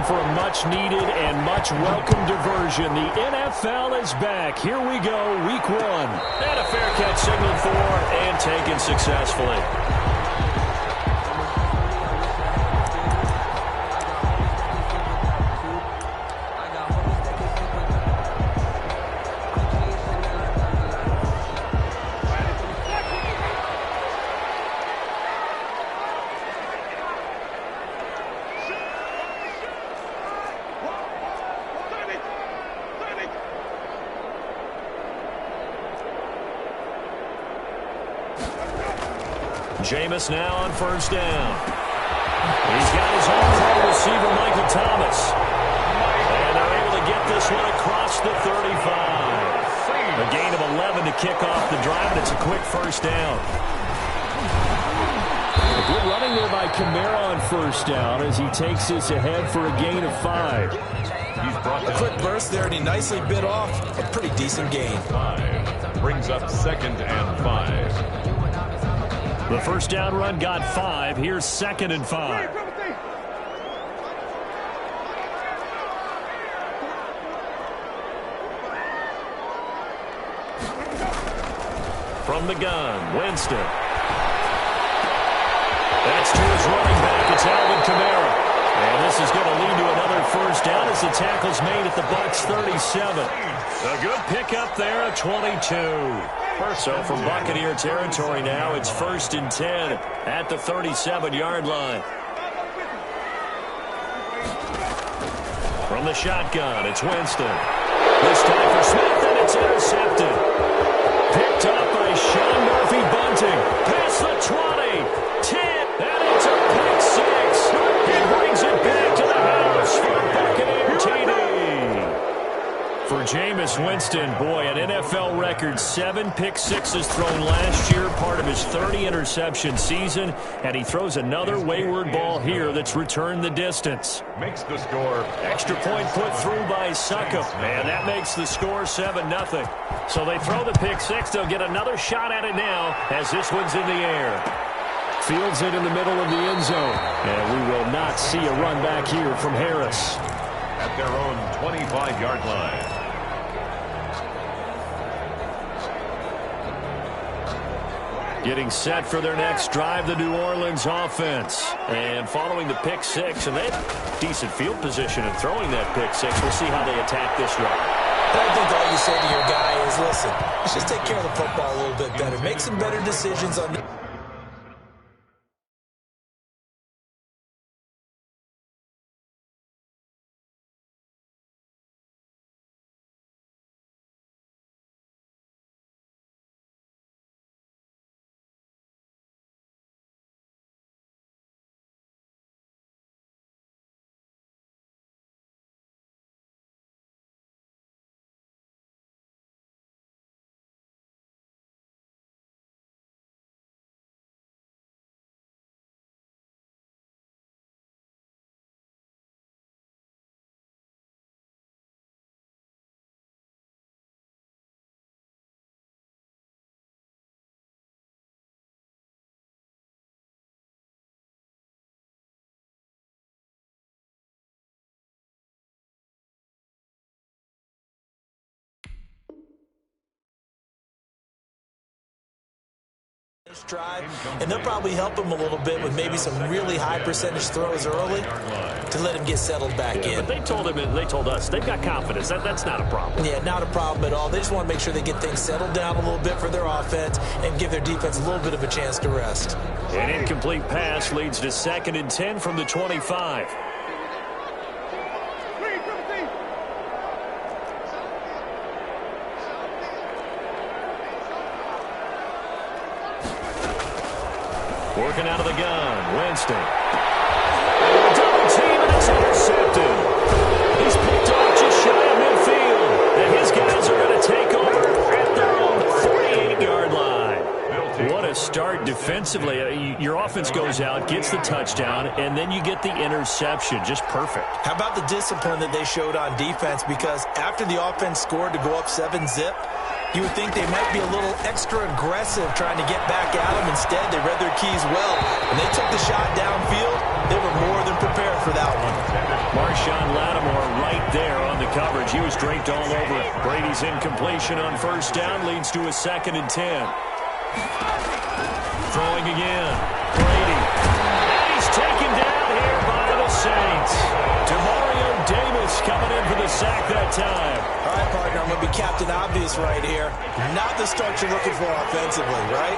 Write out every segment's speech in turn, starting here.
for a much-needed and much-welcome diversion. The NFL is back. Here we go, Week 1. And a fair catch signaled for and taken successfully. Jameis now on first down. He's got his own wide receiver, Michael Thomas. And they're able to get this one across the 35. A gain of 11 to kick off the drive, and it's a quick first down. A good running there by Kamara on first down as he takes this ahead for a gain of 5. A quick burst there, and he nicely bit off a pretty decent gain. 5 brings up 2nd and 5. The first down run got 5. Here's 2nd and 5. From the gun, Winston. That's to his running back. It's Alvin Kamara. And this is going to lead to another first down as the tackle's made at the Bucs 37. A good pickup there at 22. So from Buccaneer territory now, it's 1st and 10 at the 37-yard line. From the shotgun, it's Winston. This time for Smith, and it's intercepted. Picked up by Sean Murphy-Bunting. Past the 20, 10, and it's a pick 6. He brings it back to the house for Buccaneer TD. For Jameis Winston, boy, an NFL record 7 pick-6s thrown last year, part of his 30-interception season, and he throws another wayward ball here that's returned the distance. Makes the score. Extra point put through by Succop, and that makes the score 7-0. So they throw the pick-6. They'll get another shot at it now as this one's in the air. Fields it in the middle of the end zone, and we will not see a run back here from Harris. At their own 25-yard line. Getting set for their next drive, the New Orleans offense. And following the pick-6, and they have decent field position in throwing that pick-6. We'll see how they attack this drive. I think all you say to your guy is, listen, let's just take care of the football a little bit better. Make some better decisions on... drive, and they'll probably help him a little bit with maybe some really high percentage throws early to let him get settled back in. But they told us they've got confidence. That's not a problem. Yeah, not a problem at all. They just want to make sure they get things settled down a little bit for their offense and give their defense a little bit of a chance to rest. An incomplete pass leads to 2nd and 10 from the 25. Working out of the gun, Winston. Double team, and it's intercepted. He's picked off just shy of midfield. And his guys are going to take over at their own 48-yard line. What a start defensively. Your offense goes out, gets the touchdown, and then you get the interception. Just perfect. How about the discipline that they showed on defense? Because after the offense scored to go up 7-zip, you would think they might be a little extra aggressive trying to get back at them. Instead, they read their keys well. When they took the shot downfield, they were more than prepared for that one. Marshawn Lattimore right there on the coverage. He was draped all over it. Brady's incompletion on first down leads to a 2nd and 10. Throwing again. Brady. And he's taken down here by the Saints. Demario Davis coming in for the sack that time. All right, partner, I'm going to be Captain Obvious right here. Not the start you're looking for offensively, right?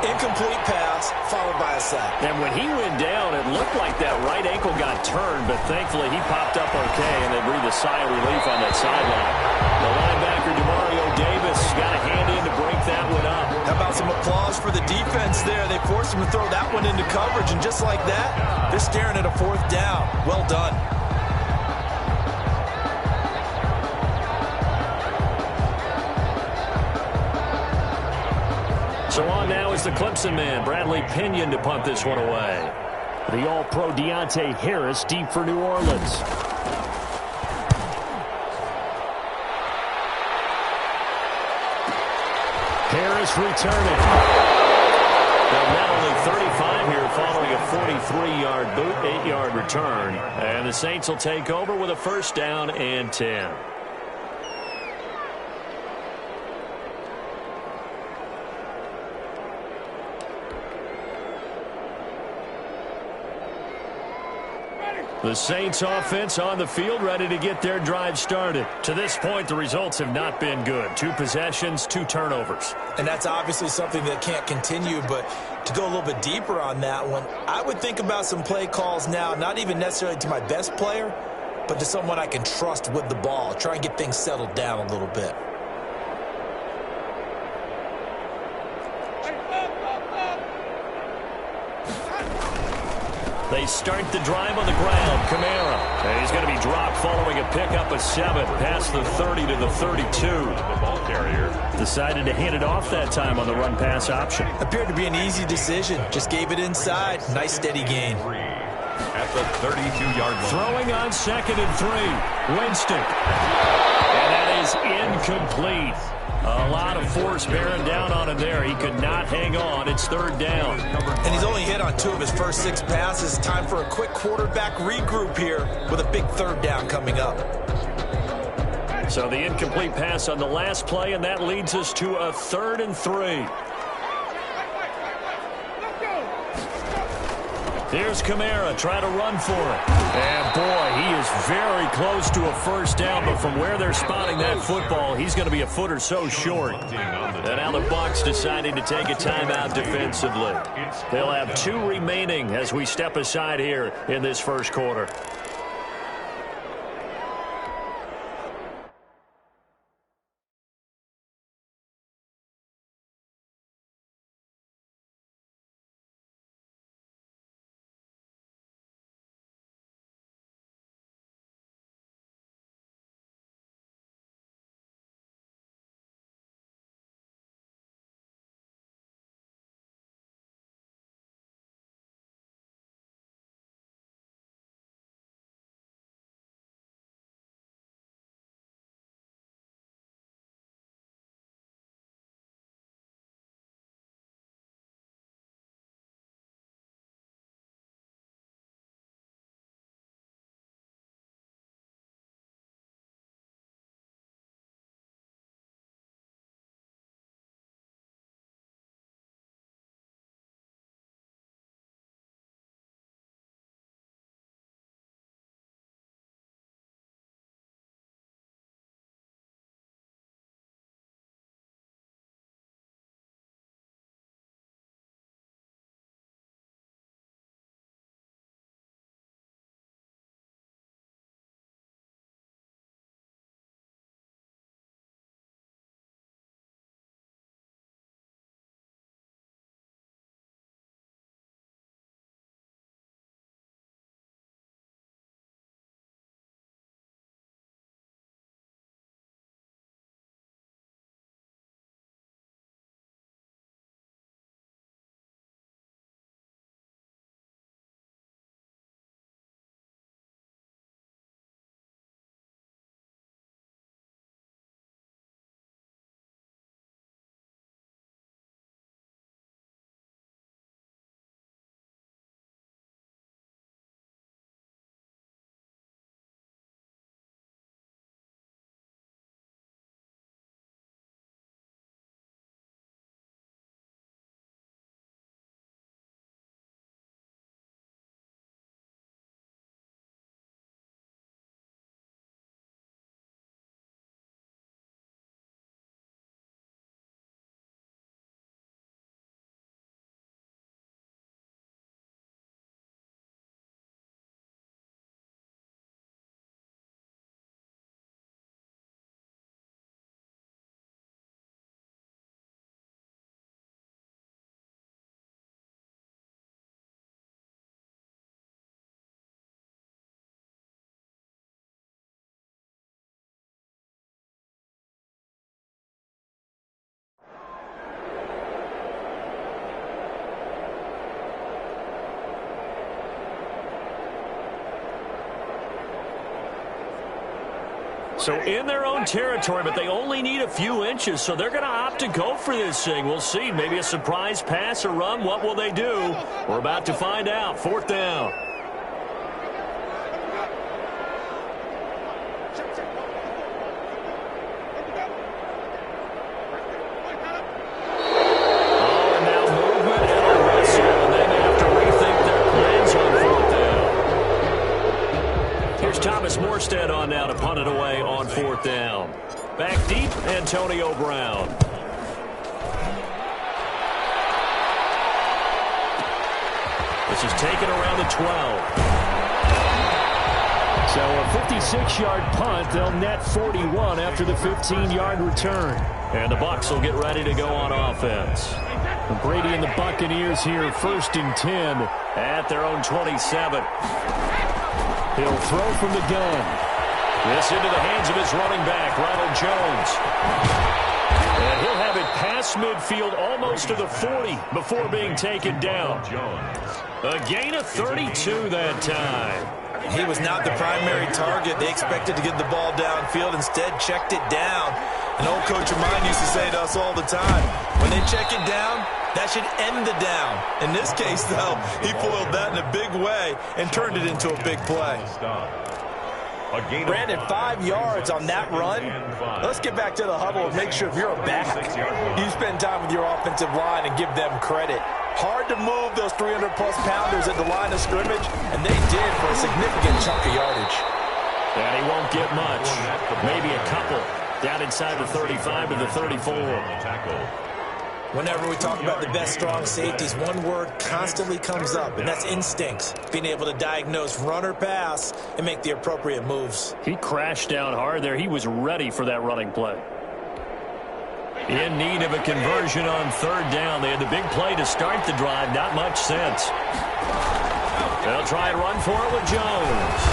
Incomplete pass, followed by a sack. And when he went down, it looked like that right ankle got turned, but thankfully he popped up okay, and they breathed a sigh of relief on that sideline. The linebacker, Demario Davis, got a hand in to break that one up. How about some applause for the defense there? They forced him to throw that one into coverage, and just like that, they're staring at a 4th down. Well done. So on now is the Clemson man, Bradley Pinion, to punt this one away. The All-Pro Deontay Harris deep for New Orleans. Harris returning. Now not only 35 here following a 43-yard boot, 8-yard return. And the Saints will take over with a 1st down and 10. The Saints offense on the field, ready to get their drive started. To this point, the results have not been good. 2 possessions, 2 turnovers. And that's obviously something that can't continue, but to go a little bit deeper on that one, I would think about some play calls now, not even necessarily to my best player, but to someone I can trust with the ball. Try and get things settled down a little bit. They start the drive on the ground. Kamara. And he's going to be dropped following a pickup of 7 past the 30 to the 32. The ball carrier Decided to hand it off that time on the run-pass option. Appeared to be an easy decision. Just gave it inside. Nice steady gain. at the 32-yard line. Throwing on 2nd and 3. Winston. And that is incomplete. A lot of force bearing down on him there. He could not hang on. It's 3rd down. And he's only hit on 2 of his first 6 passes. Time for a quick quarterback regroup here with a big 3rd down coming up. So the incomplete pass on the last play, and that leads us to a 3rd and 3. Here's Kamara trying to run for it. And, boy, he is very close to a 1st down, but from where they're spotting that football, he's going to be a foot or so short. And now the Bucs deciding to take a timeout defensively. They'll have 2 remaining as we step aside here in this 1st quarter. So in their own territory, but they only need a few inches, so they're going to opt to go for this thing. We'll see. Maybe a surprise pass or run. What will they do? We're about to find out. 4th down. On now to punt it away on 4th down. Back deep, Antonio Brown. This is taken around the 12. So a 56-yard punt. They'll net 41 after the 15-yard return. And the Bucs will get ready to go on offense. Brady and the Buccaneers here, 1st and 10 at their own 27. He'll throw from the gun. This into the hands of his running back, Ronald Jones. And he'll have it past midfield almost to the 40 before being taken down. A gain of 32 that time. He was not the primary target. They expected to get the ball downfield. Instead, checked it down. An old coach of mine used to say to us all the time, when they check it down, that should end the down. In this case, though, he foiled that in a big way and turned it into a big play. Brandon, 5 yards on that run. Let's get back to the huddle and make sure if you're a back, you spend time with your offensive line and give them credit. Hard to move those 300-plus pounders at the line of scrimmage, and they did for a significant chunk of yardage. And he won't get much. Maybe a couple. Down inside the 35 to the 34. Whenever we talk about the best strong safeties, one word constantly comes up, and that's instincts. Being able to diagnose run or pass and make the appropriate moves. He crashed down hard there. He was ready for that running play. In need of a conversion on 3rd down. They had the big play to start the drive. Not much sense. They'll try and run for it with Jones.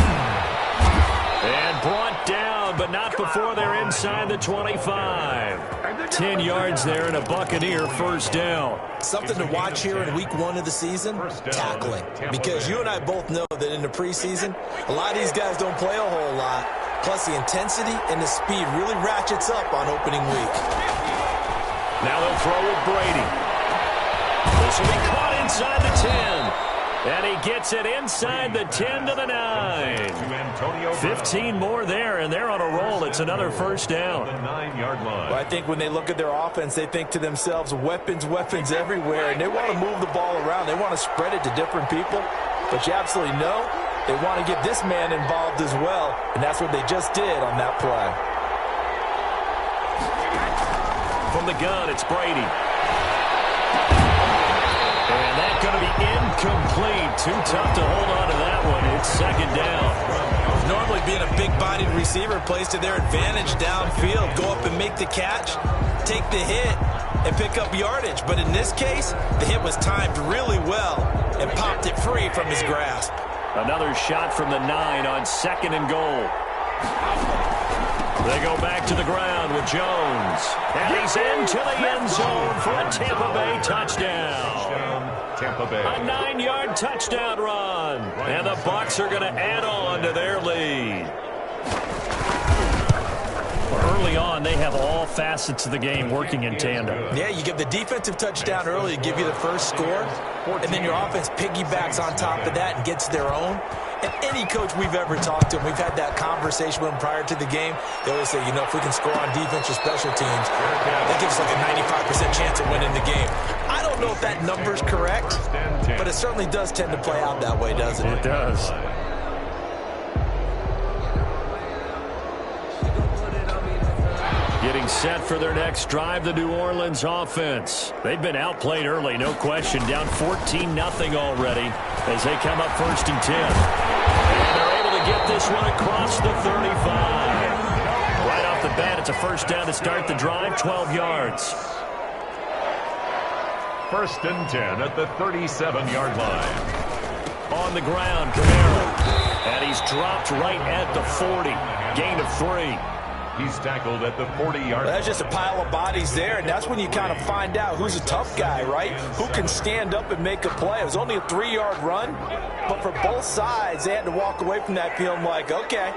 And brought down, but not before they're inside the 25. 10 yards there and a Buccaneer 1st down. Something to watch here in week 1 of the season, tackling. Because you and I both know that in the preseason, a lot of these guys don't play a whole lot. Plus the intensity and the speed really ratchets up on opening week. Now they'll throw with Brady. This will be caught inside the 10. And he gets it inside the 10 to the 9. 15 more there, and they're on a roll. It's another 1st down. Well, I think when they look at their offense, they think to themselves, weapons, weapons everywhere, and they want to move the ball around. They want to spread it to different people. But you absolutely know they want to get this man involved as well, and that's what they just did on that play. From the gun, it's Brady. And that's going to be incomplete. Too tough to hold on to that one. It's 2nd down. Normally being a big-bodied receiver plays to their advantage downfield. Go up and make the catch, take the hit, and pick up yardage. But in this case, the hit was timed really well and popped it free from his grasp. Another shot from the 9 on 2nd and goal. They go back to the ground with Jones. And he's into the end zone for a Tampa Bay touchdown. Tampa Bay. A 9-yard touchdown run. And the Bucs are going to add on to their lead. Early on, they have all facets of the game working in tandem. Yeah, you give the defensive touchdown early to give you the first score, and then your offense piggybacks on top of that and gets their own. And any coach we've ever talked to, and we've had that conversation with them prior to the game, they always say, you know, if we can score on defense or special teams, that gives us like a 95% chance of winning the game. I don't know if that number's correct, but it certainly does tend to play out that way, doesn't it? It does. Getting set for their next drive, the New Orleans offense. They've been outplayed early, no question. Down 14-0 already as they come up 1st and 10. And they're able to get this one across the 35. Right off the bat, it's a 1st down to start the drive, 12 yards. 1st and 10 at the 37-yard line. On the ground, Kamara. And he's dropped right at the 40. Gain of 3. He's tackled at the 40-yard line. That's just a pile of bodies there, and that's when you kind of find out who's a tough guy, right? Who can stand up and make a play. It was only a 3-yard run, but for both sides, they had to walk away from that feeling like, okay,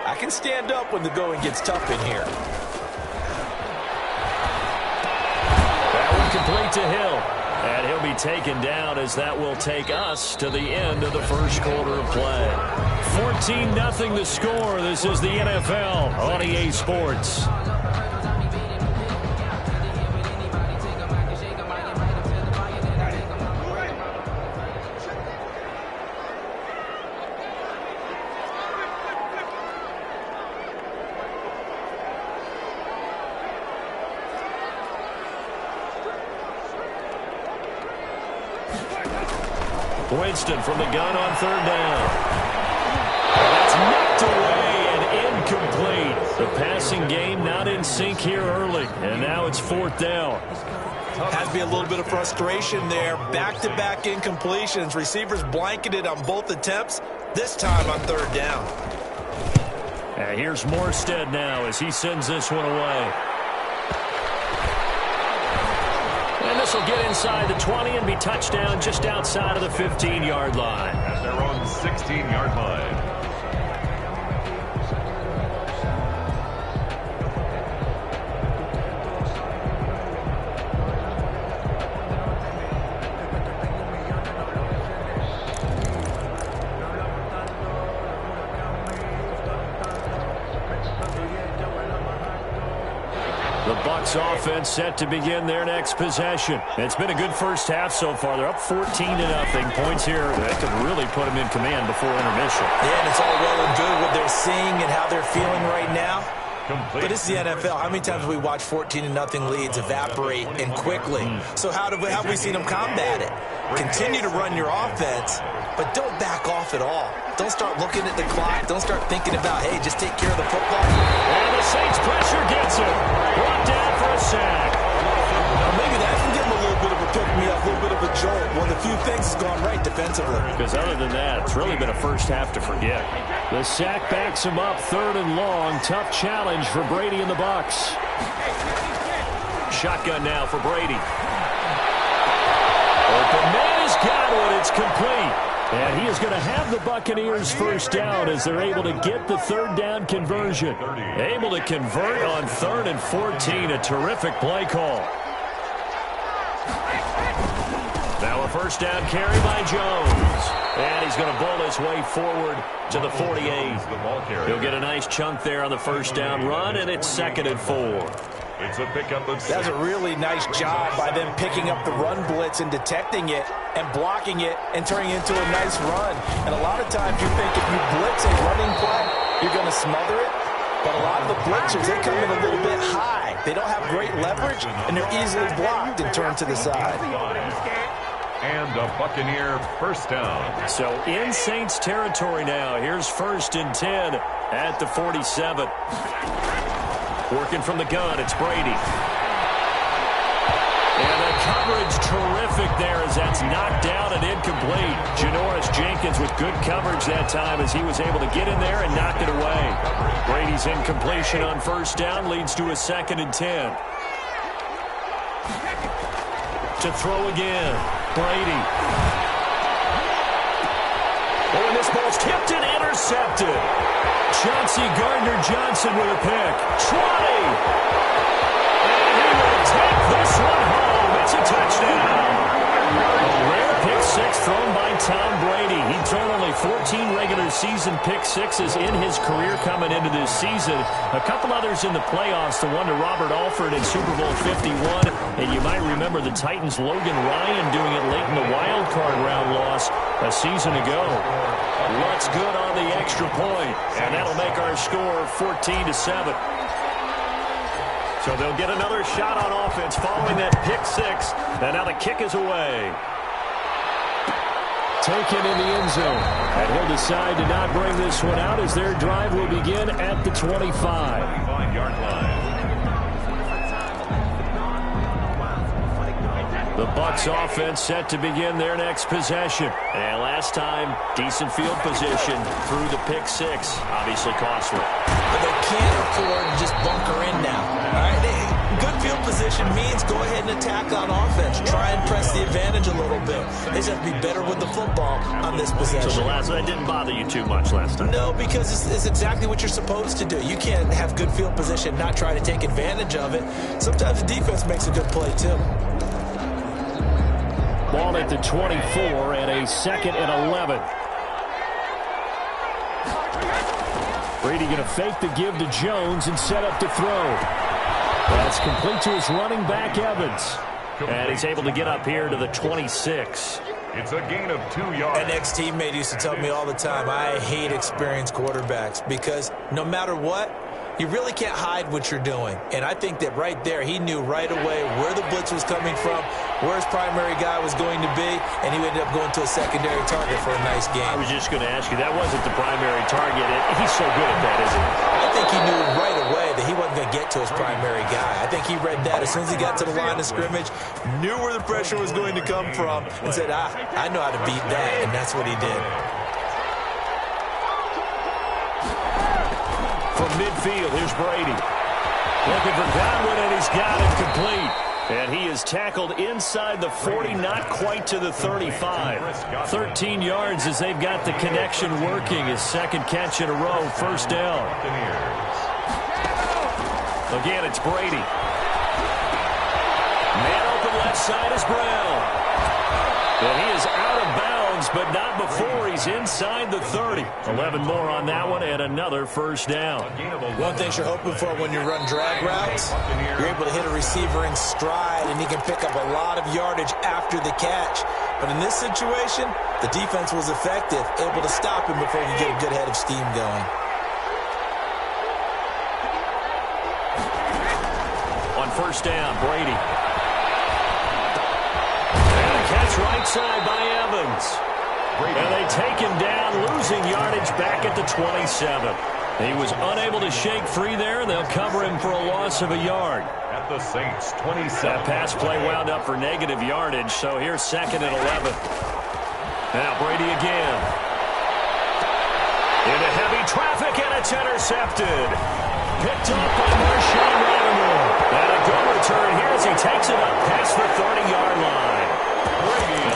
I can stand up when the going gets tough in here. That one complete to Hill. And he'll be taken down as that will take us to the end of the first quarter of play. 14-0 the score. This is the NFL on EA Sports. Winston from the gun on third down. That's knocked away and incomplete. The passing game not in sync here early, and now it's fourth down. Has to be a little bit of frustration there. Back-to-back incompletions. Receivers blanketed on both attempts, this time on third down. And here's Morstead now as he sends this one away. And this will get inside the 20 and be touchdown just outside of the 15-yard line. At their own 16-yard line. The Bucs offense set to begin their next possession. It's been a good first half so far. They're up 14-0. Points here that could really put them in command before intermission. Yeah, and it's all well and good what they're seeing and how they're feeling right now. But it's the NFL. How many times have we watched 14-0 leads evaporate and quickly? So how have we seen them combat it? Continue to run your offense, but don't back off at all. Don't start looking at the clock. Don't start thinking about, hey, just take care of the football. And the Saints pressure gets him. Brought down for a sack. Well, maybe that can give them a little bit of a pick-me-up, a little bit of a jolt. One of the few things has gone right defensively. Because other than that, it's really been a first half to forget. The sack backs him up, third and long. Tough challenge for Brady and the Bucs. Shotgun now for Brady. Open man has got one. It's complete. And he is going to have the Buccaneers first down as they're able to get the third down conversion. Able to convert on 3rd and 14. A terrific play call. Now a first down carry by Jones. And he's going to bowl his way forward to the 48. He'll get a nice chunk there on the first down run, and it's 2nd and 4. It's a pickup of 6. That's a really nice job by them picking up the run blitz and detecting it and blocking it and turning it into a nice run. And a lot of times you think if you blitz a running play, you're going to smother it. But a lot of the blitzers, they come in a little bit high. They don't have great leverage, and they're easily blocked and turned to the side. And a Buccaneer first down. So in Saints territory now. Here's 1st and 10 at the 47. Working from the gun, it's Brady. And the coverage terrific there as that's knocked down and incomplete. Janoris Jenkins with good coverage that time as he was able to get in there and knock it away. Brady's incompletion on first down leads to a 2nd and 10. To throw again, Brady. Oh, and this ball's tipped and intercepted. Chauncey Gardner-Johnson with a pick. 20! And he will take this one home. It's a touchdown. A rare pick six thrown by Tom Brady. He'd thrown only 14 regular season pick sixes in his career coming into this season. A couple others in the playoffs, the one to Robert Alford in Super Bowl 51. And you might remember the Titans' Logan Ryan doing it late in the wild card round loss a season ago. What's good on the extra point, and that'll make our score 14-7. So they'll get another shot on offense following that pick six, and now the kick is away. Taken in the end zone, and he'll decide to not bring this one out as their drive will begin at the 25. 25-yard line. The Bucs offense set to begin their next possession. And last time, decent field position through the pick six. Obviously costly. But they can't afford to just bunker in now. All right, good field position means go ahead and attack on offense. Try and press the advantage a little bit. They just have to be better with the football on this possession. So that didn't bother you too much last time? No, because it's exactly what you're supposed to do. You can't have good field position, not try to take advantage of it. Sometimes the defense makes a good play, too. Ball at the 24 and a 2nd and 11. Brady going to fake the give to Jones and set up to throw. That's complete to his running back, Evans. And he's able to get up here to the 26. It's a gain of 2 yards. An ex-teammate used to tell me all the time, I hate experienced quarterbacks because no matter what, you really can't hide what you're doing. And I think that right there, he knew right away where the blitz was coming from, where his primary guy was going to be, and he ended up going to a secondary target for a nice game. I was just going to ask you, that wasn't the primary target. He's so good at that, isn't he? I think he knew right away that he wasn't going to get to his primary guy. I think he read that as soon as he got to the line of scrimmage, knew where the pressure was going to come from, and said, I know how to beat that, and that's what he did. From midfield, here's Brady. Looking for Godwin, and he's got it complete. And he is tackled inside the 40, not quite to the 35. 13 yards as they've got the connection working. His second catch in a row, first down. Again, it's Brady. Man open left side is Brown. And he is out of bounds, but not before he's inside the 30. 11 more on that one, and another first down. One thing you're hoping for when you run drag routes, you're able to hit a receiver in stride, and he can pick up a lot of yardage after the catch. But in this situation, the defense was effective, able to stop him before he get a good head of steam going. On first down, Brady. Catch right side by Evans. And they take him down, losing yardage back at the 27. He was unable to shake free there. They'll cover him for a loss of a yard. At the Saints, 27. That pass play wound up for negative yardage, so here's 2nd and 11. Now Brady again. Into heavy traffic, and it's intercepted. Picked up by Marshawn Lattimore. And a good return here as he takes it up past the 30-yard line.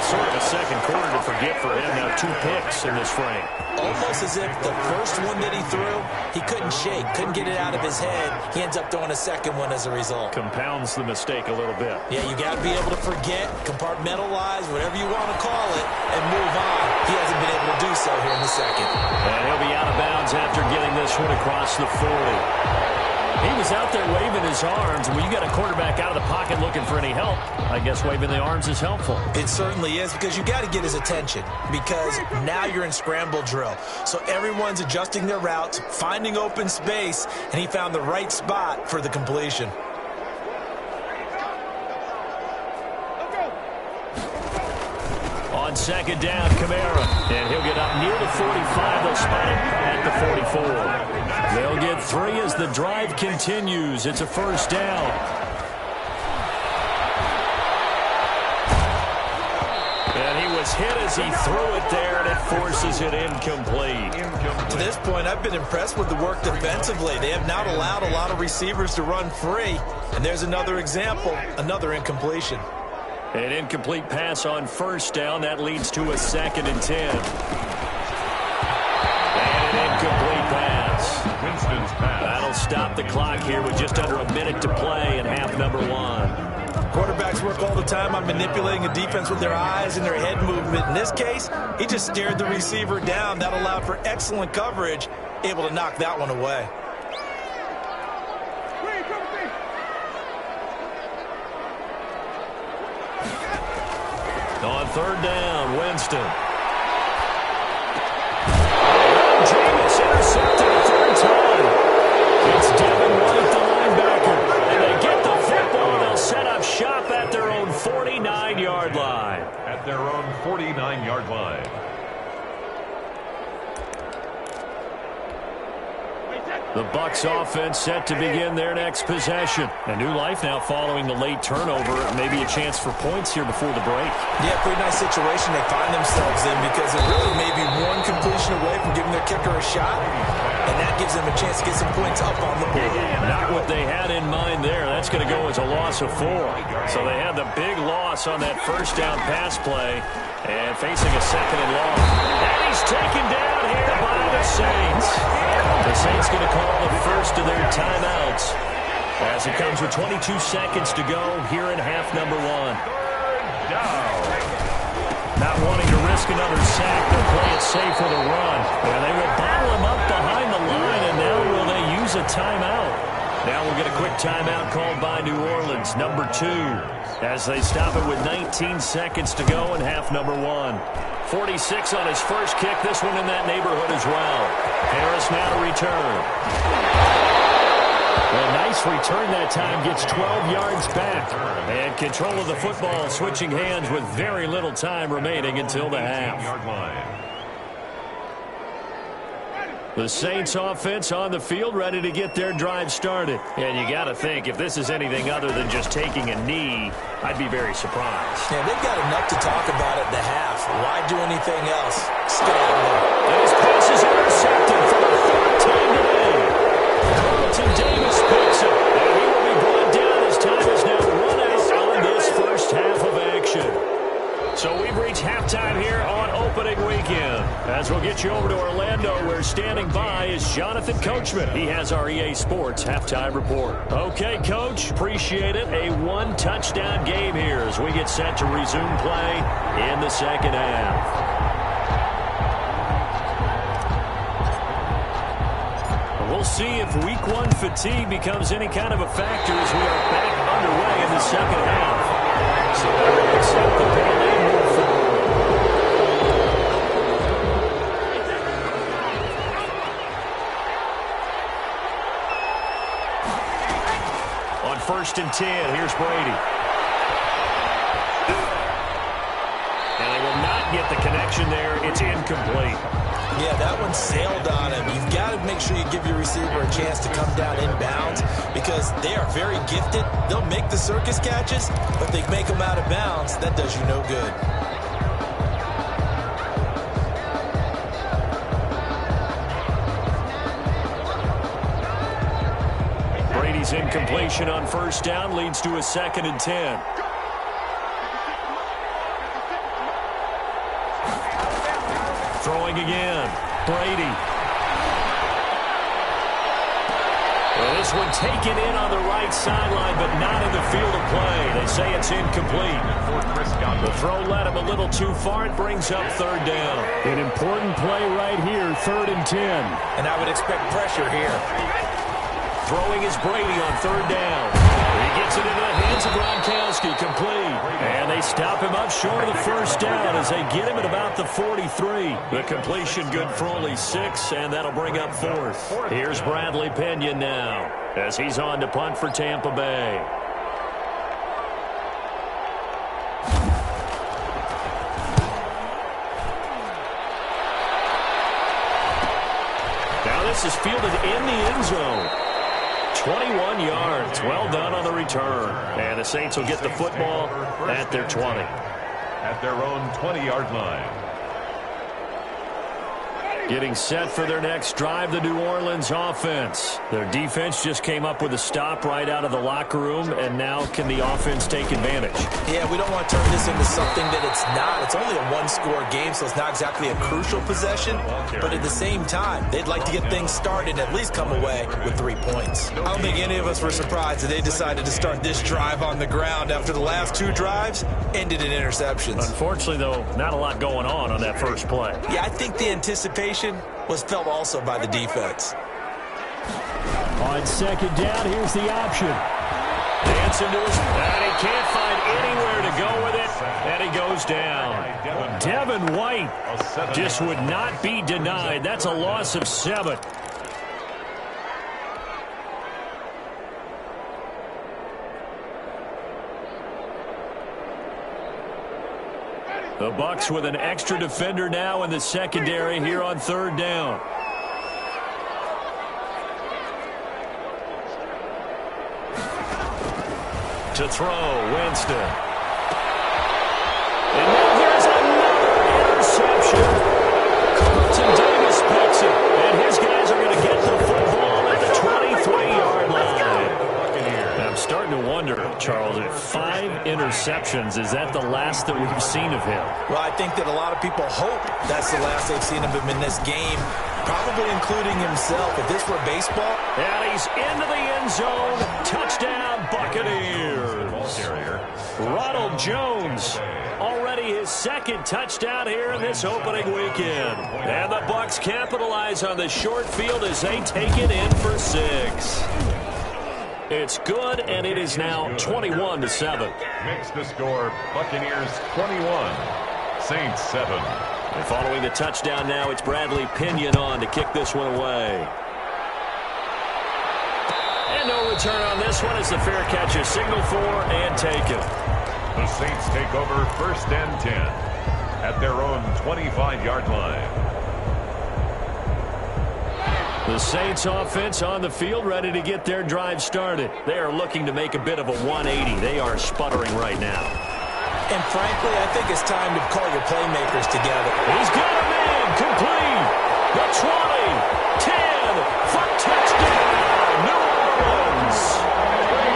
Sort of a second quarter to forget for him. Now 2 picks in this frame. Almost as if the first one that he threw, he couldn't shake, couldn't get it out of his head. He ends up throwing a second one as a result. Compounds the mistake a little bit. Yeah, you got to be able to forget, compartmentalize, whatever you want to call it, and move on. He hasn't been able to do so here in the second. And he'll be out of bounds after getting this one across the 40. He was out there waving his arms. When you got a quarterback out of the pocket looking for any help, I guess waving the arms is helpful. It certainly is, because you got to get his attention, because now you're in scramble drill. So everyone's adjusting their routes, finding open space, and he found the right spot for the completion. On second down, Kamara. And he'll get up near the 45. They'll spot him at the 44. They'll get 3 as the drive continues. It's a first down. And he was hit as he threw it there, and it forces it incomplete. To this point, I've been impressed with the work defensively. They have not allowed a lot of receivers to run free. And there's another example, another incompletion. An incomplete pass on first down. That leads to a 2nd and 10. And an incomplete pass. Winston's pass. That'll stop the clock here with just under a minute to play in half number 1. Quarterbacks work all the time on manipulating a defense with their eyes and their head movement. In this case, he just stared the receiver down. That allowed for excellent coverage, able to knock that one away. On third down, Winston. Jameis intercepted a third time. It's Devin White, the linebacker. And they get the football. They'll set up shop at their own 49-yard line. At their own 49-yard line. The Bucs offense set to begin their next possession. A new life now following the late turnover. Maybe a chance for points here before the break. Yeah, pretty nice situation they find themselves in because it really may be one completion away from giving their kicker a shot, and that gives them a chance to get some points up on the board. Not what they had in mind there. That's going to go as a loss of 4. So they had the big loss on that first down pass play and facing a second and long. And he's taken down here by the Saints. The Saints going to call the first of their timeouts as it comes with 22 seconds to go here in half number 1. Not wanting to risk another sack, they'll play it safe with a run. And they will bottle him up behind the line, and now will they use a timeout? Now we'll get a quick timeout called by New Orleans, number 2, as they stop it with 19 seconds to go in half number 1. 46 on his first kick, this one in that neighborhood as well. Harris now to return. A nice return that time, gets 12 yards back. And control of the football switching hands with very little time remaining until the half. The Saints offense on the field ready to get their drive started. And you got to think, if this is anything other than just taking a knee, I'd be very surprised. Yeah, they've got enough to talk about at the half. Why do anything else? Just get out of there. And his pass is intercepted for the 3rd time today. Carlton Davis picks up, and he will be brought down as time is now run out on this first half of action. So we've reached halftime here on opening weekend. As we'll get you over to Orlando, where standing by is Jonathan Coachman. He has our EA Sports halftime report. Okay, Coach, appreciate it. A 1-touchdown game here as we get set to resume play in the second half. We'll see if week 1 fatigue becomes any kind of a factor as we are back underway in the second half. So we'll accept the penalty and move forward. On 1st and 10, here's Brady. And they will not get the connection there. It's incomplete. Yeah, that one sailed on him. You've got to make sure you give your receiver a chance to come down inbounds because they are very gifted. They'll make the circus catches, but they make them out of bounds. That does you no good. Brady's incompletion on 1st down leads to a 2nd and 10. Throwing again. Brady. Well, this one taken in on the right sideline, but not in the field of play. They say it's incomplete. The throw led him a little too far. It brings up 3rd down. An important play right here, 3rd and 10. And I would expect pressure here. Throwing is Brady on 3rd down. He gets it into the hands of Gronkowski, complete. And they stop him up short of the 1st down as they get him at about the 43. The completion good for only 6, and that'll bring up 4th. Here's Bradley Pinion now as he's on to punt for Tampa Bay. Now this is fielded in the end zone. 21 yards. Well done on the return. And the Saints will get the football at their 20. At their own 20-yard line. Getting set for their next drive, the New Orleans offense. Their defense just came up with a stop right out of the locker room, and now can the offense take advantage? Yeah, we don't want to turn this into something that it's not. It's only a 1-score game, so it's not exactly a crucial possession. But at the same time, they'd like to get things started and at least come away with 3 points. I don't think any of us were surprised that they decided to start this drive on the ground after the last 2 drives ended in interceptions. Unfortunately, though, not a lot going on that first play. Yeah, I think the anticipation was felt also by the defense. On 2nd down, here's the option. Dancing to his, and he can't find anywhere to go with it, and he goes down. Devin White just would not be denied. That's a loss of 7. The Bucs with an extra defender now in the secondary here on 3rd down. To throw, Winston. And now here's another interception. Carlton Davis picks it, and his guys are going to get the football at the 23-yard line. I'm starting to wonder, Charles, if 5 interceptions, is that the last that we've seen of him? Well, I think that a lot of people hope that's the last they've seen of him in this game, probably including himself. If this were baseball. And he's into the end zone. Touchdown, Buccaneers. Ronald Jones, already his second touchdown here in this opening weekend. And the Bucs capitalize on the short field as they take it in for 6. It's good, and it is now 21-7. Makes the score Buccaneers 21, Saints 7. And following the touchdown now, it's Bradley Pinion on to kick this one away. And no return on this one as the fair catch is signaled for and taken. The Saints take over 1st and 10 at their own 25-yard line. The Saints offense on the field, ready to get their drive started. They are looking to make a bit of a 180. They are sputtering right now. And frankly, I think it's time to call your playmakers together. He's got a man complete. The 20, 10 for touchdown. New Orleans.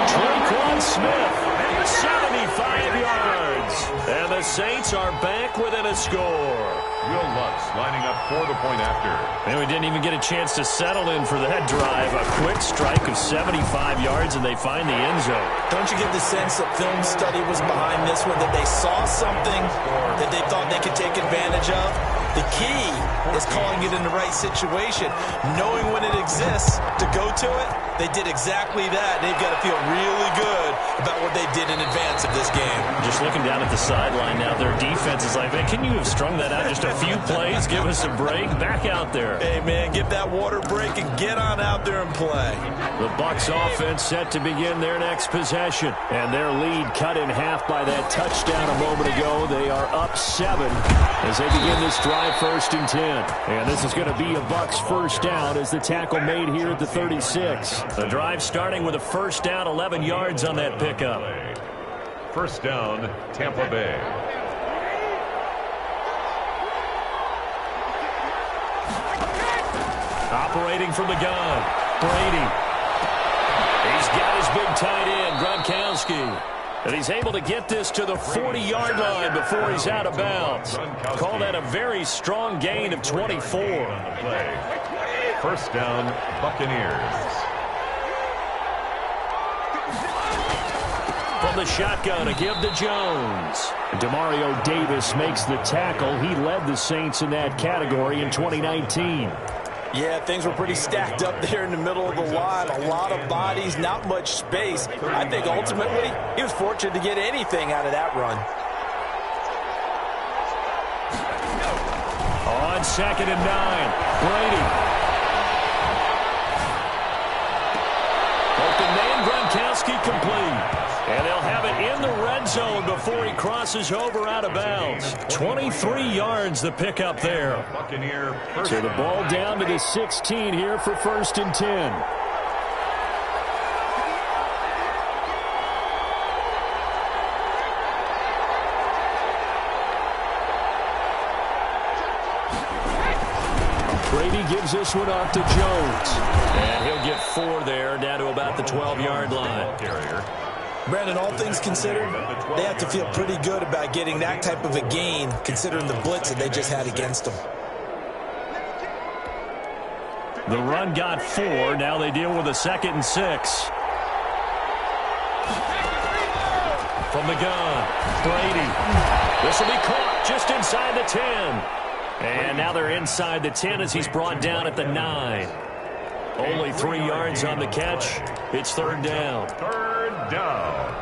Tre'Quan Smith, 75 yards. And the Saints are back within a score. Will Lutz lining up for the point after. And we didn't even get a chance to settle in for that drive. A quick strike of 75 yards, and they find the end zone. Don't you get the sense that film study was behind this one, that they saw something that they thought they could take advantage of? The key is calling it in the right situation, knowing when it exists to go to it. They did exactly that. They've got to feel really good about what they did in advance of this game. Just looking down at the sideline now, their defense is like, man, can you have strung that out just a few plays? Give us a break. Back out there. Hey, man, give that water break and get on out there and play. The Bucs offense set to begin their next possession. And their lead cut in half by that touchdown a moment ago. They are up 7 as they begin this drive 1st and 10. And this is going to be a Bucs first down as the tackle made here at the 36. The drive starting with a first down, 11 yards on that pickup. First down, Tampa Bay. Operating from the gun, Brady. He's got his big tight end, Gronkowski. And he's able to get this to the 40-yard line before he's out of bounds. Call that a very strong gain of 24. First down, Buccaneers. From the shotgun, a give to Jones. Demario Davis makes the tackle. He led the Saints in that category in 2019. Yeah, things were pretty stacked up there in the middle of the line. A lot of bodies, not much space. I think ultimately he was fortunate to get anything out of that run. On 2nd and 9, Brady. Open man, Gronkowski complete. And they'll have it in the red zone before he crosses over out of bounds. 23 yards the pickup there. So the ball down to the 16 here for 1st and 10. Brady gives this one off to Jones. And he'll get 4 there, down to about the 12-yard line. Brandon, all things considered, they have to feel pretty good about getting that type of a gain, considering the blitz that they just had against them. The run got 4. Now they deal with a 2nd and 6. From the gun, Brady. This will be caught just inside the 10. And now they're inside the 10 as he's brought down at the 9. Only 3 yards on the catch. It's 3rd down. Third down.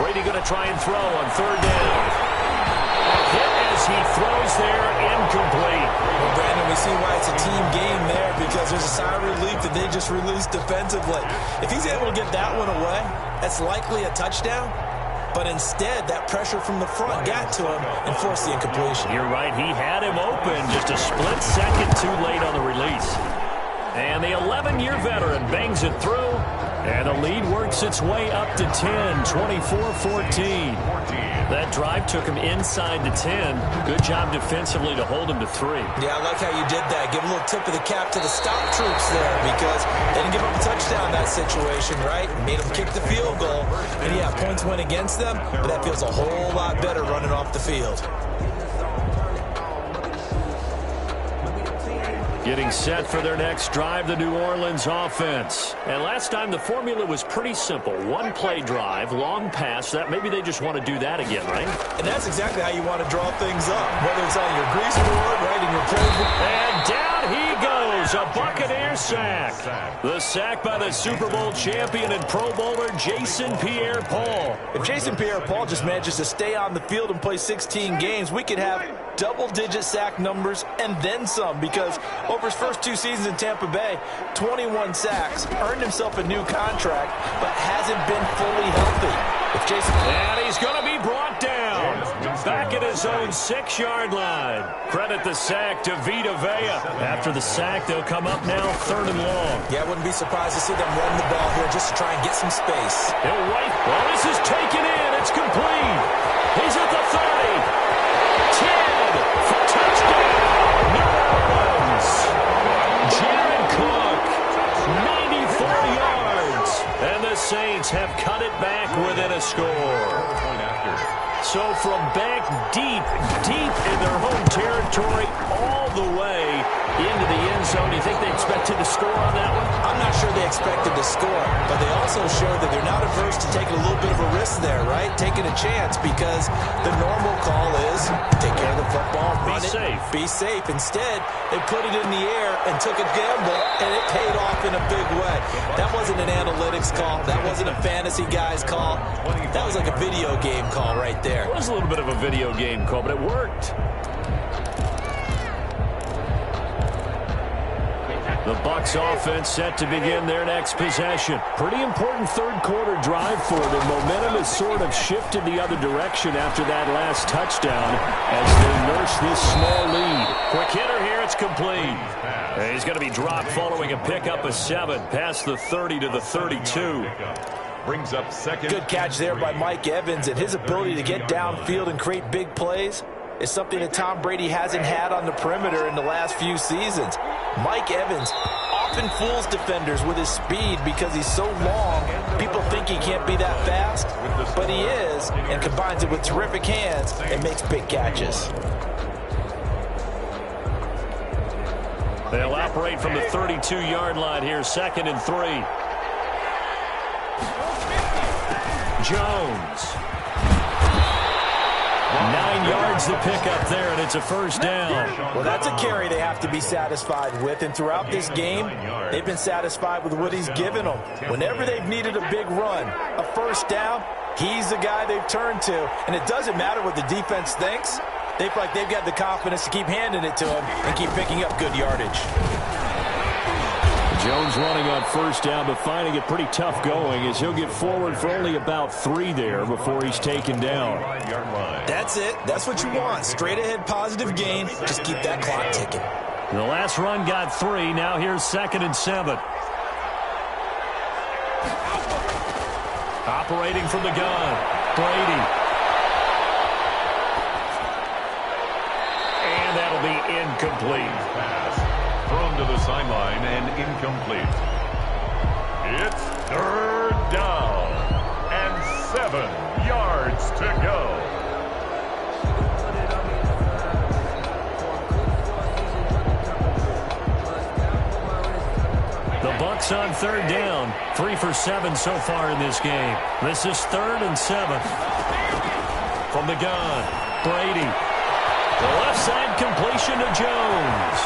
Brady going to try and throw on 3rd down. Hit as he throws there, incomplete. Well, Brandon, we see why it's a team game there, because there's a sigh of relief that they just released defensively. If he's able to get that one away, that's likely a touchdown. but instead that pressure from the front got to him and forced the incompletion. You're right, he had him open, just a split second too late on the release. And the 11-year veteran bangs it through, and the lead works its way up to 10, 24-14. That drive took him inside the 10. Good job defensively to hold him to 3. Yeah, I like how you did that. Give a little tip of the cap to the stop troops there, because they didn't give up a touchdown in that situation, right? Made them kick the field goal. And yeah, points went against them, but that feels a whole lot better running off the field. Getting set for their next drive, the New Orleans offense. And last time the formula was pretty simple. One play drive, long pass. That maybe they just want to do that again, right? And that's exactly how you want to draw things up, whether it's on your grease board, right, in your playbook. And down he goes, a Buccaneer sack. The sack by the Super Bowl champion and Pro Bowler Jason Pierre-Paul. If Jason Pierre-Paul just manages to stay on the field and play 16 games, we could have double-digit sack numbers and then some, because over his first 2 seasons in Tampa Bay, 21 sacks, earned himself a new contract, but hasn't been fully healthy. If Jason... And he's going to be brought down. Back at his own 6-yard line. Credit the sack to Vita Vea. After the sack, they'll come up now 3rd and long. Yeah, I wouldn't be surprised to see them run the ball here just to try and get some space. He'll wait. Well, this is taken in. It's complete. He's at the 30. 10 for touchdown. New Orleans. Jared Cook, 94 yards. And the Saints have cut it back within a score. So from back deep in their home territory, all the way into the end zone, you think they expected to score on that one? I'm not sure they expected to score, but they also showed that they're not averse to taking a little bit of a risk there, right? Taking a chance, because the normal call is take care of the football, run it, be safe. Instead, they put it in the air and took a gamble, and it paid off in a big way. That wasn't an analytics call. That wasn't a fantasy guy's call. That was like a video game call right there. It was a little bit of a video game call, but it worked. The Bucs offense set to begin their next possession. Pretty important third-quarter drive for them. Momentum has sort of shifted the other direction after that last touchdown as they nurse this small lead. Quick hitter here, it's complete. And he's going to be dropped following a pickup of 7 past the 30 to the 32. Brings up second. Good catch there by Mike Evans, and his ability to get downfield and create big plays is something that Tom Brady hasn't had on the perimeter in the last few seasons. Mike Evans often fools defenders with his speed because he's so long. People think he can't be that fast, but he is, and combines it with terrific hands and makes big catches. They'll operate from the 32-yard line here, 2nd and 3. Jones. 9 yards to pick up there, and it's a first down. Well, that's a carry they have to be satisfied with, and throughout this game, they've been satisfied with what he's given them. Whenever they've needed a big run, a first down, he's the guy they've turned to, and it doesn't matter what the defense thinks. They feel like they've got the confidence to keep handing it to him and keep picking up good yardage. Jones running on first down, but finding it pretty tough going as he'll get forward for only about 3 there before he's taken down. That's it. That's what you want. Straight ahead positive gain. Just keep that clock ticking. The last run got 3. Now here's 2nd and 7. Operating from the gun, Brady. And that'll be incomplete. Thrown to the sideline and incomplete. It's 3rd down and 7 yards to go. The Bucs on 3rd down. 3 for 7 so far in this game. This is 3rd and 7. From the gun, Brady. The left side completion to Jones.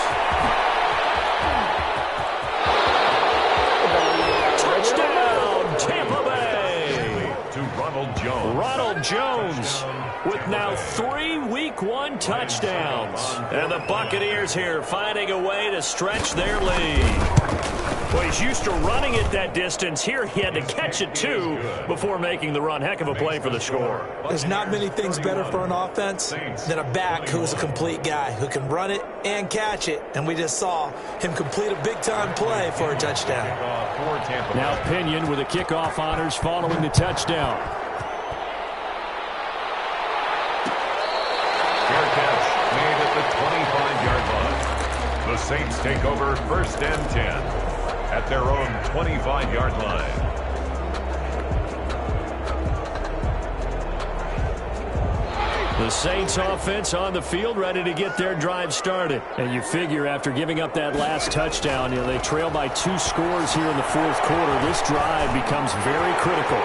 Touchdown, Tampa Bay. To Ronald Jones. Ronald Jones with now 3 Week 1 touchdowns. And the Buccaneers here finding a way to stretch their lead. Well, he's used to running it that distance. Here he had to catch it, too, before making the run. Heck of a play for the score. There's not many things better for an offense than a back who is a complete guy, who can run it and catch it. And we just saw him complete a big-time play for a touchdown. Now Pinion with the kickoff honors following the touchdown. Fair catch made at the 25-yard line. The Saints take over 1st and 10 at their own 25-yard line. The Saints offense on the field, ready to get their drive started. And you figure after giving up that last touchdown, they trail by 2 scores here in the 4th quarter. This drive becomes very critical.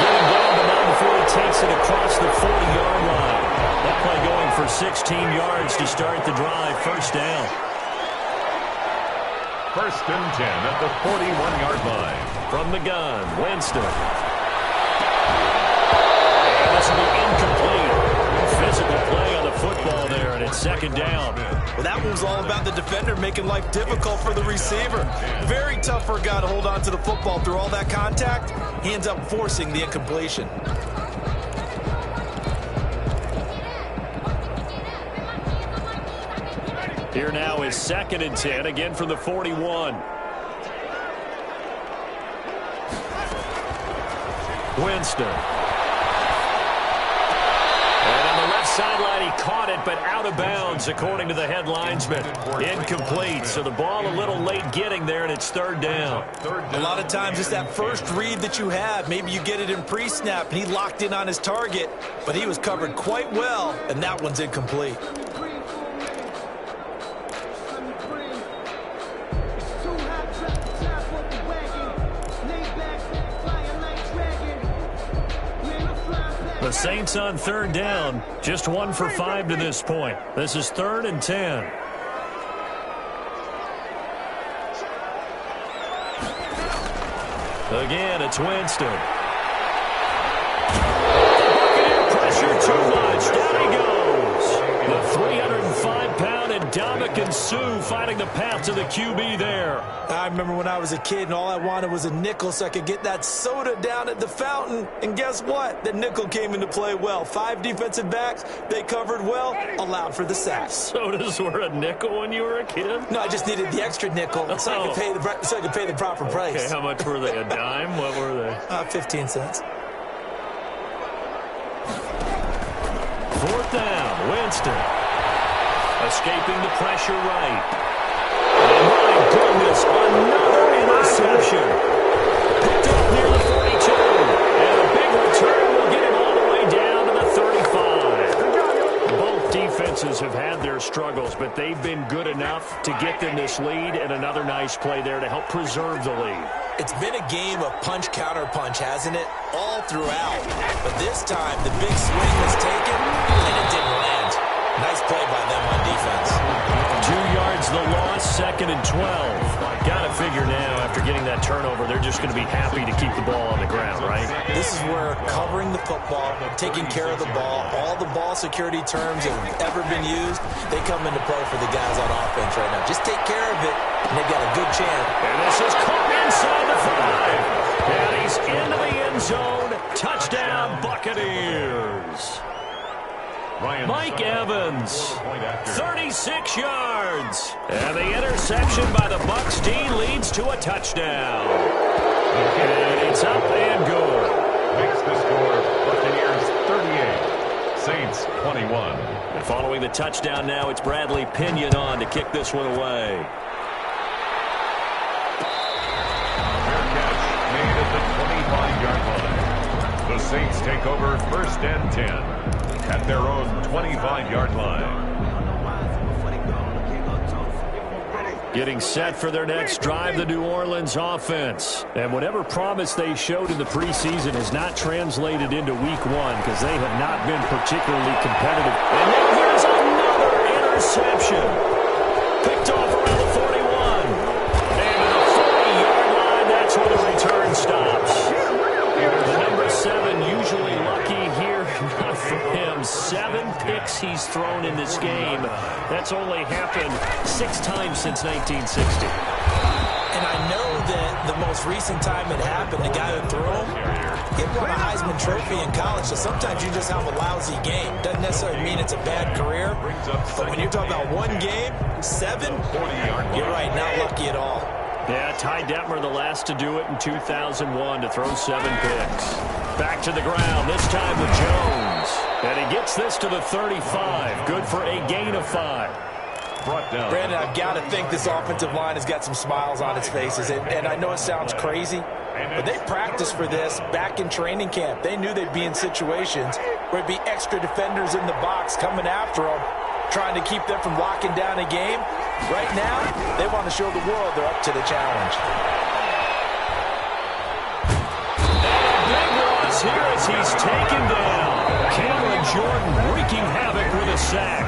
Getting down, but not before he takes it across the 40-yard line. That play going for 16 yards to start the drive. 1st down. 1st and 10 at the 41-yard line. From the gun, Winston. And this will be incomplete. Physical play on the football there, and it's 2nd down. Well, that one was all about the defender making life difficult for the receiver. Very tough for a guy to hold on to the football through all that contact. He ends up forcing the incompletion. Here now is 2nd and 10, again from the 41. Winston. And on the left sideline, he caught it, but out of bounds, according to the head linesman. Incomplete, so the ball a little late getting there, and it's 3rd down. A lot of times it's that first read that you have. Maybe you get it in pre-snap, and he locked in on his target, but he was covered quite well, and that one's incomplete. The Saints on 3rd down, just 1 for 5 to this point. This is 3rd and 10. Again, it's Winston. Buccaneer pressure too much. Down he goes. The 305-pound Ndamukong Suh finding the path to the QB there. I remember when I was a kid and all I wanted was a nickel so I could get that soda down at the fountain. And guess what? The nickel came into play well. 5 defensive backs, they covered well, allowed for the sack. Sodas were a nickel when you were a kid? No, I just needed the extra nickel so I could pay the proper price. Okay, how much were they? A dime? What were they? 15 cents. 4th down, Winston. Escaping the pressure right. Oh, my goodness, another interception. Picked up near the 42. And a big return will get him all the way down to the 35. Both defenses have had their struggles, but they've been good enough to get them this lead, and another nice play there to help preserve the lead. It's been a game of punch-counter-punch, hasn't it? All throughout. But this time, the big swing was taken, and it didn't land. Nice play by them on defense. 2 yards the loss, 2nd and 12. Got to figure now, after getting that turnover, they're just going to be happy to keep the ball on the ground, right? This is where covering the football, taking care of the ball, all the ball security terms that have ever been used, they come into play for the guys on offense right now. Just take care of it, and they've got a good chance. And this is caught inside the 5. And he's into the end zone. Touchdown, Buccaneers. Mike Evans, 36 yards. And the interception by the Bucs D leads to a touchdown. And it's up and good. Makes the score Buccaneers 38, Saints 21. And following the touchdown now, it's Bradley Pinion on to kick this one away. Fair catch made at the 25-yard line. The Saints take over 1st and 10. At their own 25-yard line. Getting set for their next drive, the New Orleans offense. And whatever promise they showed in the preseason has not translated into week 1 because they have not been particularly competitive. And now here's another interception. Picked off around the 41. And to the 40-yard line, that's where the return stops. The number 7 usually 7 picks he's thrown in this game. That's only happened 6 times since 1960. And I know that the most recent time it happened, the guy who threw him, he won a Heisman Trophy in college, so sometimes you just have a lousy game. Doesn't necessarily mean it's a bad career, but when you're talking about one game, 7, you're right, not lucky at all. Yeah, Ty Detmer, the last to do it in 2001, to throw 7 picks. Back to the ground, this time with Jones. And he gets this to the 35. Good for a gain of 5. Brandon, I've got to think this offensive line has got some smiles on its faces. And I know it sounds crazy, but they practiced for this back in training camp. They knew they'd be in situations where it'd be extra defenders in the box coming after them, trying to keep them from locking down a game. Right now, they want to show the world they're up to the challenge. And a big loss here as he's taken down. Cameron Jordan wreaking havoc with a sack.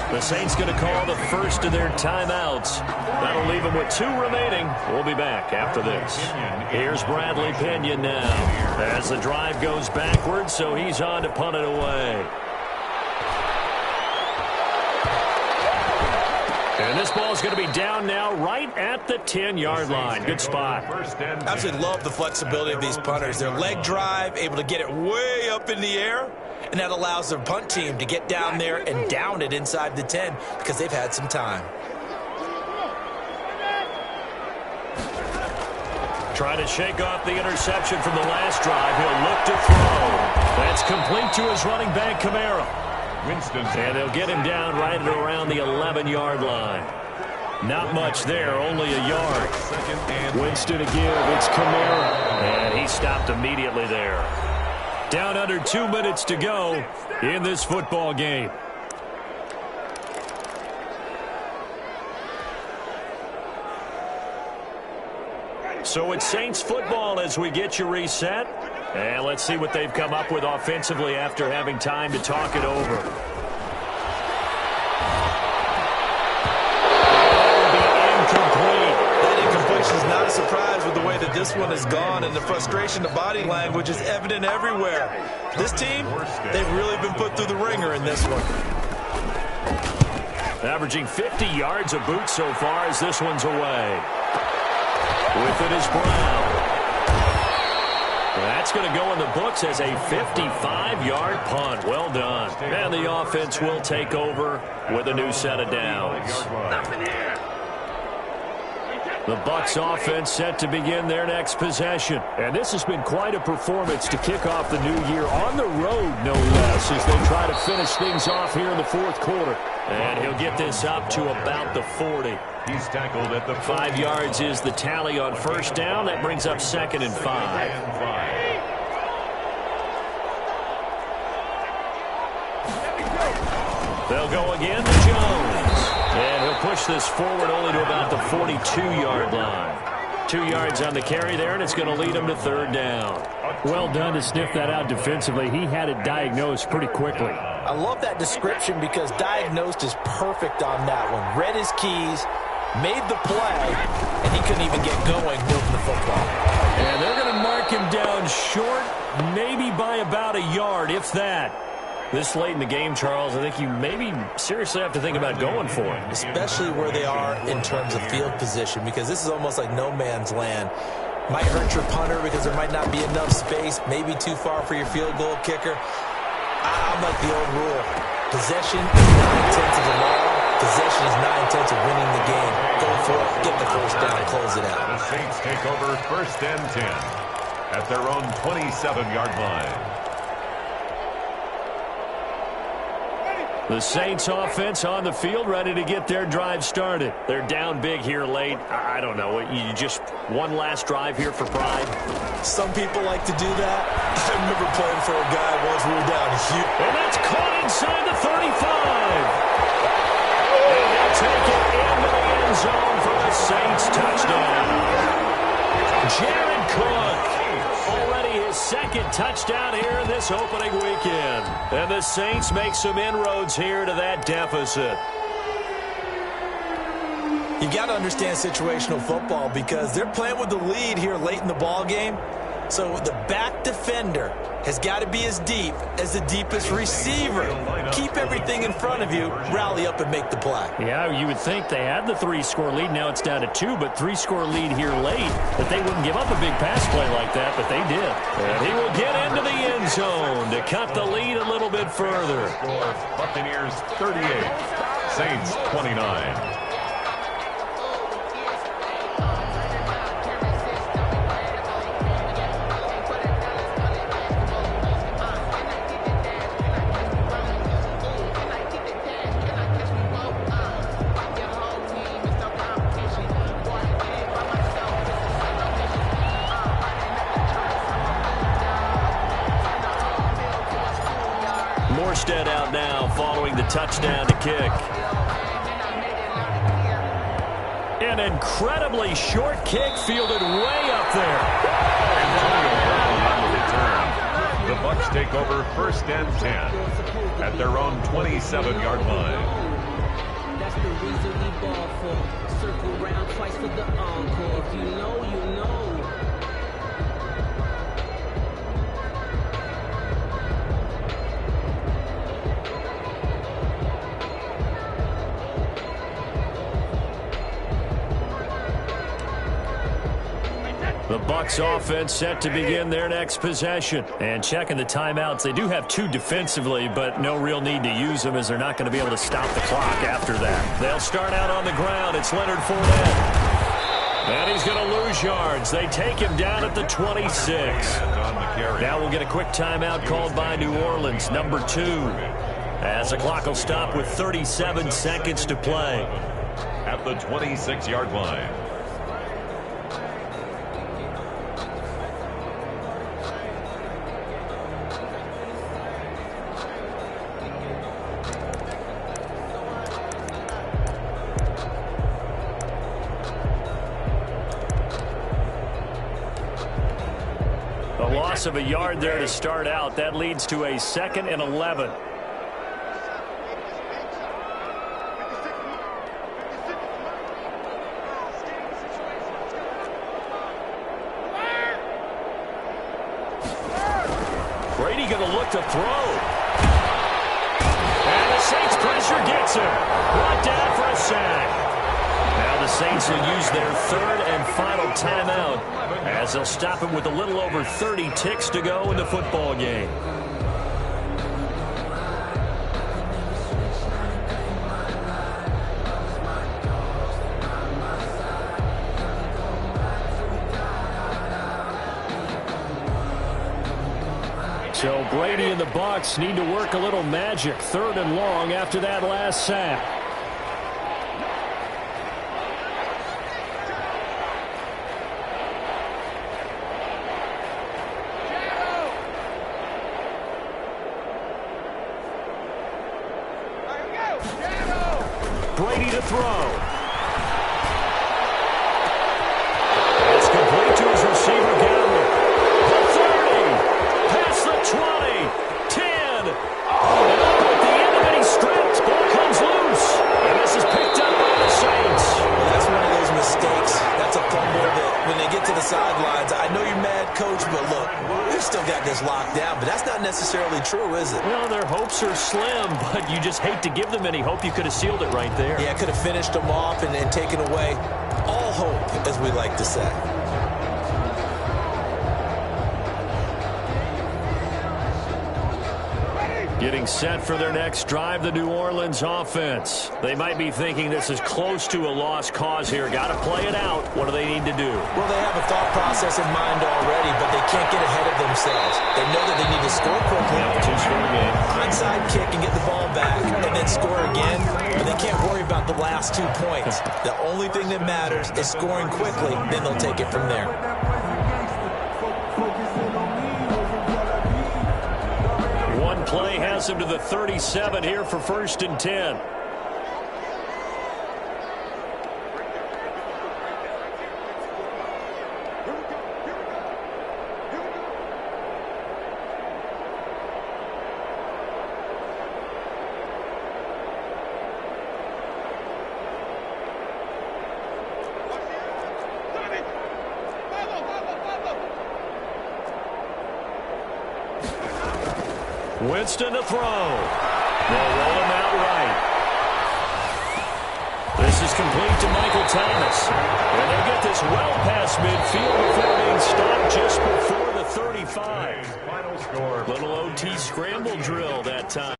The Saints going to call the first of their timeouts. That'll leave them with 2 remaining. We'll be back after this. Here's Bradley Pinion now as the drive goes backwards, so he's on to punt it away. And this ball is going to be down now right at the 10-yard line. Good spot. I absolutely love the flexibility of these punters. Their leg drive, able to get it way up in the air, and that allows their punt team to get down there and down it inside the 10 because they've had some time. Trying to shake off the interception from the last drive. He'll look to throw. That's complete to his running back, Kamara. And they'll get him down right at around the 11-yard line. Not much there, only a yard. Winston to give, it's Kamara. And he stopped immediately there. Down under 2 minutes to go in this football game. So it's Saints football as we get you reset. And let's see what they've come up with offensively after having time to talk it over. That incompletion is not a surprise with the way that this one has gone, and the frustration, the body language is evident everywhere. This team, they've really been put through the ringer in this one. Averaging 50 yards a boot so far as this one's away. With it is Brown. That's going to go in the books as a 55-yard punt. Well done. And the offense will take over with a new set of downs. The Bucs offense set to begin their next possession. And this has been quite a performance to kick off the new year on the road, no less, as they try to finish things off here in the fourth quarter. And he'll get this up to about the 40. He's tackled at the 5 yards is the tally on first down. That brings up 2nd and 5. They'll go again to Jones. And he'll push this forward only to about the 42-yard line. 2 yards on the carry there, and it's going to lead him to 3rd down. Well done to sniff that out defensively. He had it diagnosed pretty quickly. I love that description because diagnosed is perfect on that one. Read his keys, made the play, and he couldn't even get going moving the football. And they're going to mark him down short, maybe by about a yard, if that. This late in the game, Charles, I think you maybe seriously have to think about going for it. Especially where they are in terms of field position, because this is almost like no man's land. Might hurt your punter because there might not be enough space, maybe too far for your field goal kicker. I'm like the old rule. Possession is 9/10 of the law. Possession is 9/10 of winning the game. Go for it. Get the first down. Close it out. The Saints take over 1st and 10 at their own 27-yard line. The Saints offense on the field, ready to get their drive started. They're down big here late. I don't know. You just one last drive here for pride? Some people like to do that. I remember playing for a guy once we were down huge. And that's caught inside the 35. And they'll take it into the end zone for the Saints touchdown. Jared Cook. Already his 2nd touchdown here in this opening weekend. And the Saints make some inroads here to that deficit. You got to understand situational football because they're playing with the lead here late in the ball game. So the back defender has got to be as deep as the deepest receiver. Keep everything in front of you, rally up and make the play. Yeah, you would think they had the 3-score lead. Now it's down to 2, but 3-score lead here late. That they wouldn't give up a big pass play like that, but they did. And he will get into the end zone to cut the lead a little bit further. Buccaneers 38, Saints 29. Out now following the touchdown to kick. An incredibly short kick fielded way up there. Antonio Brown on the return. The Bucs take over 1st and 10 at their own 27-yard line. That's the reason we ball for. Circle round twice for the encore. If you know, you know. The Bucs offense set to begin their next possession. And checking the timeouts, they do have 2 defensively, but no real need to use them as they're not going to be able to stop the clock after that. They'll start out on the ground. It's Leonard Fournette. And he's going to lose yards. They take him down at the 26. Now we'll get a quick timeout called by New Orleans, number 2. As the clock will stop with 37 seconds to play. At the 26-yard line. Of a yard there to start out. That leads to a 2nd and 11. Brady going to look to throw. And the Saints pressure gets him. Brought down for a sack. Now the Saints will use their 3rd and final timeout as they'll stop him with a little over 30 ticks to go in the football game. So Brady and the Bucs need to work a little magic. 3rd and long after that last sack. Brady to throw. It's complete to his receiver, Gamble. The 30. Past the 20. 10. And up at the end of it, he's stripped. Ball comes loose. And this is picked up by the Saints. Well, that's one of those mistakes. That's a fumble that when they get to the sidelines, I know you're mad, Coach, but look, we've still got this locked down, but that's not necessarily true, is it? Well, their hopes are slim, but you just hate to give them any hope. You could have sealed it right there. Yeah, could have finished them off and taken away all hope, as we like to say. Getting set for their next drive, the New Orleans offense. They might be thinking this is close to a lost cause here. Got to play it out. What do they need to do? Well, they have a thought process in mind already, but they can't get ahead of themselves. They know that they need to score quickly. Yeah, 2-score game. Onside kick and get the ball back, and then score again. But they can't worry about the last 2 points. The only thing that matters is scoring quickly, then they'll take it from there. Play has him to the 37 here for 1st and 10. Winston to throw. They'll roll him out right. This is complete to Michael Thomas. And they'll get this well past midfield before being stopped just before the 35. Final score. Little OT scramble drill that time.